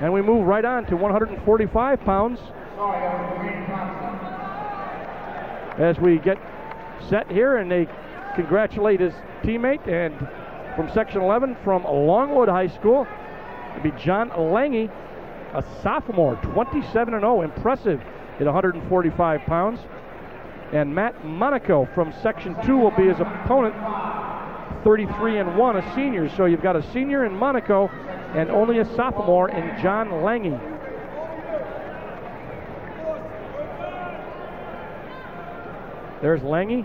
And we move right on to 145 pounds. As we get set here, and they congratulate his teammate, and from Section 11 from Longwood High School, it'll be John Lange, a sophomore, 27-0, impressive at 145 pounds. And Matt Monaco from Section 2 will be his opponent, 33-1, a senior. So you've got a senior in Monaco and only a sophomore in John Lange. There's Lange.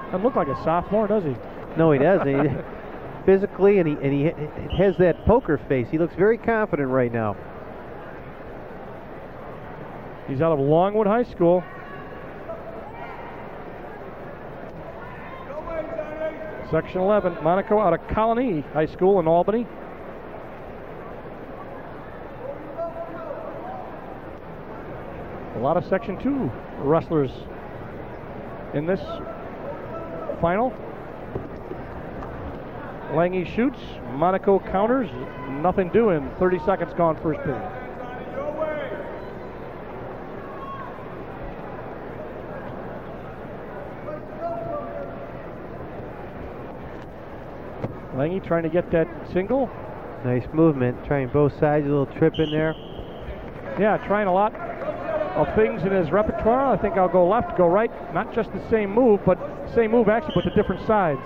Doesn't look like a sophomore, does he? No, he doesn't. Physically, and he has that poker face. He looks very confident right now. He's out of Longwood High School. Section 11, Monaco out of Colony High School in Albany. A lot of Section 2 wrestlers in this final. Lange shoots, Monaco counters, nothing doing. 30 seconds gone first period. Lange trying to get that single. Nice movement, trying both sides, a little trip in there. Yeah, trying a lot of things in his repertoire. I think I'll go left, go right. Not just the same move, but same move actually, but the different sides.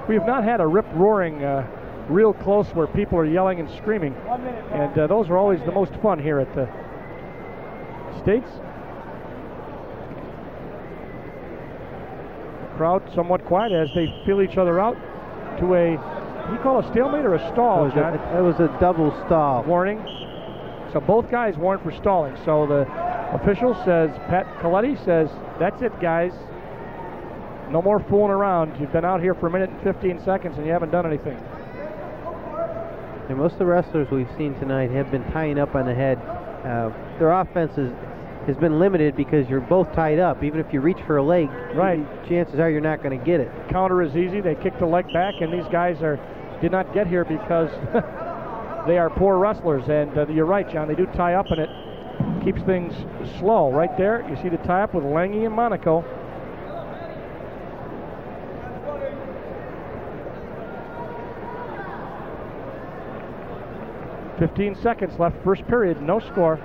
We have not had a rip-roaring real close where people are yelling and screaming. And those are always the most fun here at the States. Crowd somewhat quiet as they feel each other out to a, what do you call a stalemate or a stall, John? That was a double stall. Warning. So both guys warned for stalling. So the official says, Pat Coletti says, that's it, guys. No more fooling around. You've been out here for a minute and 15 seconds and you haven't done anything. And most of the wrestlers we've seen tonight have been tying up on the head. Their offense has been limited because you're both tied up. Even if you reach for a leg, right, chances are you're not going to get it. Counter is easy. They kick the leg back, and these guys did not get here because they are poor wrestlers. And you're right, John. They do tie up, and it keeps things slow. Right there, you see the tie up with Lange and Monaco. "15 seconds left, first period, no score."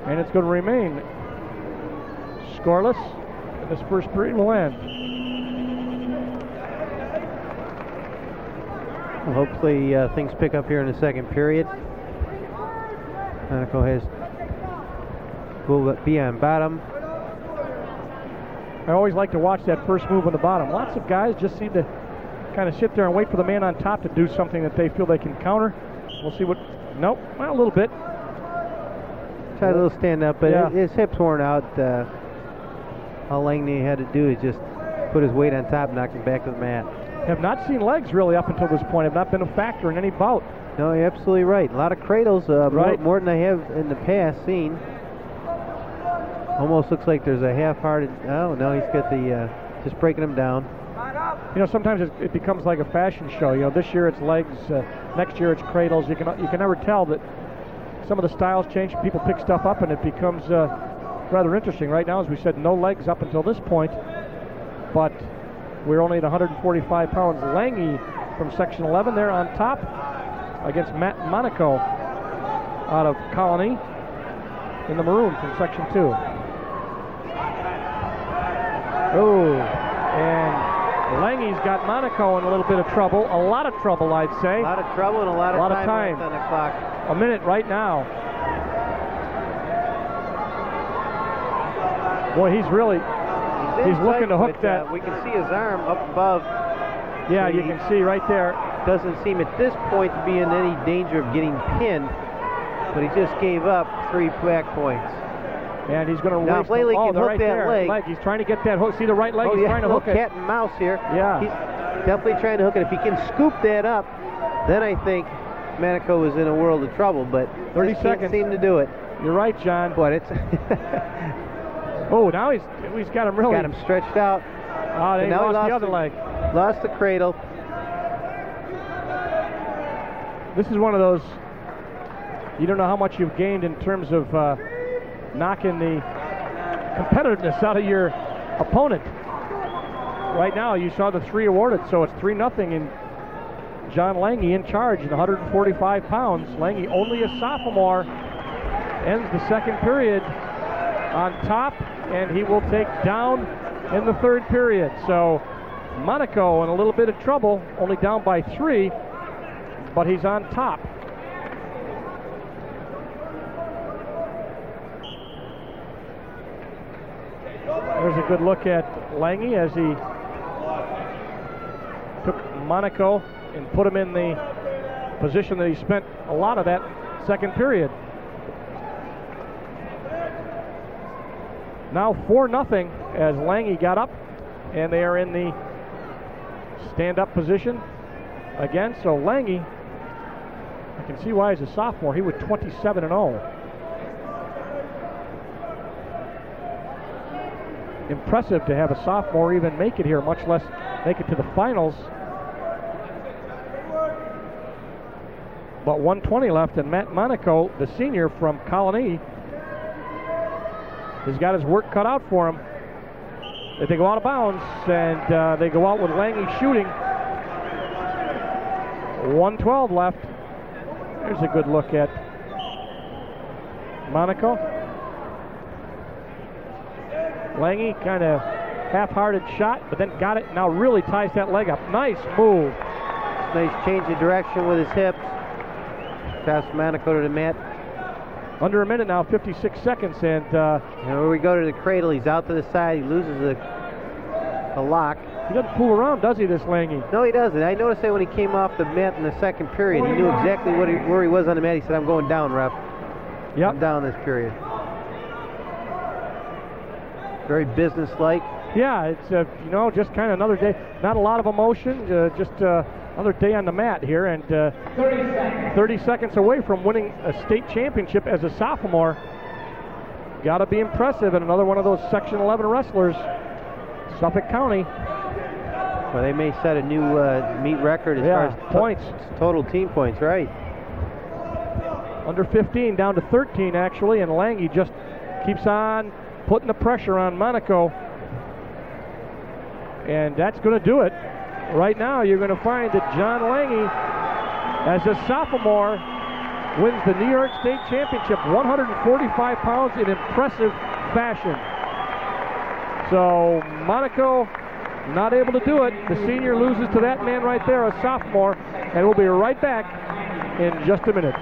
And it's going to remain scoreless, and this first period will end. Well, hopefully things pick up here in the second period. Monaco will be on bottom. I always like to watch that first move on the bottom. Lots of guys just seem to kind of sit there and wait for the man on top to do something that they feel they can counter. We'll see what... Nope, well, a little bit. Tried a little stand up, but yeah, his hip's worn out. All Lange had to do is just put his weight on top and knock him back to the mat. Have not seen legs really up until this point. Have not been a factor in any bout. No, you're absolutely right. A lot of cradles, right, more than I have in the past seen. Almost looks like there's a half-hearted... Oh, no, he's got the... just breaking them down. You know, sometimes it becomes like a fashion show. You know, this year it's legs, next year it's cradles. You can never tell that some of the styles change. People pick stuff up, and it becomes rather interesting. Right now, as we said, no legs up until this point, but we're only at 145 pounds. Lange from Section 11 there on top against Matt Monaco out of Colony in the maroon from Section 2. Oh, and Lange's got Monaco in a little bit of trouble. A lot of trouble, I'd say. A lot of trouble and a lot of time left on the clock. A minute right now. Boy, he's looking to hook that. We can see his arm up above. Yeah, you can see right there. Doesn't seem at this point to be in any danger of getting pinned, but he just gave up 3 back points. And he's going to now waste Blakely can hook right that there. leg. He's trying to get that hook. See the right leg? Oh, He's yeah, trying to hook it. cat and mouse here. Yeah. He's definitely trying to hook it. If he can scoop that up, then I think Monaco is in a world of trouble, but 30 seconds. can't seem to do it. You're right, John. But it's Oh, now he's got him really. got him stretched out. Oh, they now lost the other leg. Lost the cradle. This is one of those, you don't know how much you've gained in terms of knocking the competitiveness out of your opponent. Right now, you saw the 3 awarded, so it's 3-0 in John Lange in charge at 145 pounds. Lange, only a sophomore, ends the second period on top, and he will take down in the third period. So Monaco in a little bit of trouble, only down by 3, but he's on top. There's a good look at Lange as he took Monaco and put him in the position that he spent a lot of that second period. Now 4-0 as Lange got up, and they are in the stand-up position again. So Lange, I can see why he's a sophomore. He was 27-0. Impressive to have a sophomore even make it here, much less make it to the finals. But 1:20 left, and Matt Monaco, the senior from Colony, has got his work cut out for him. If they go out of bounds, and they go out with Lange shooting. 1:12 left. There's a good look at Monaco. Lange, kind of half-hearted shot, but then got it, now really ties that leg up. Nice move. Nice change of direction with his hips. Pass Monaco to the mat. Under a minute now, 56 seconds, and here we go to the cradle. He's out to the side. He loses the lock. He doesn't fool around, does he, this Lange? No, he doesn't. I noticed that when he came off the mat in the second period, he knew exactly where he was on the mat. He said, "I'm going down, ref. Yep. I'm down this period." Very businesslike. Yeah, it's just kind of another day. Not a lot of emotion, just another day on the mat here, and 30 seconds away from winning a state championship as a sophomore. Got to be impressive, and another one of those Section 11 wrestlers, Suffolk County. Well, they may set a new meet record as far as points. Total team points, right? Under 15, down to 13 actually, and Lange just keeps on putting the pressure on Monaco. And that's going to do it. Right now, you're going to find that John Lange, as a sophomore, wins the New York State Championship, 145 pounds, in impressive fashion. So Monaco not able to do it. The senior loses to that man right there, a sophomore, and we'll be right back in just a minute.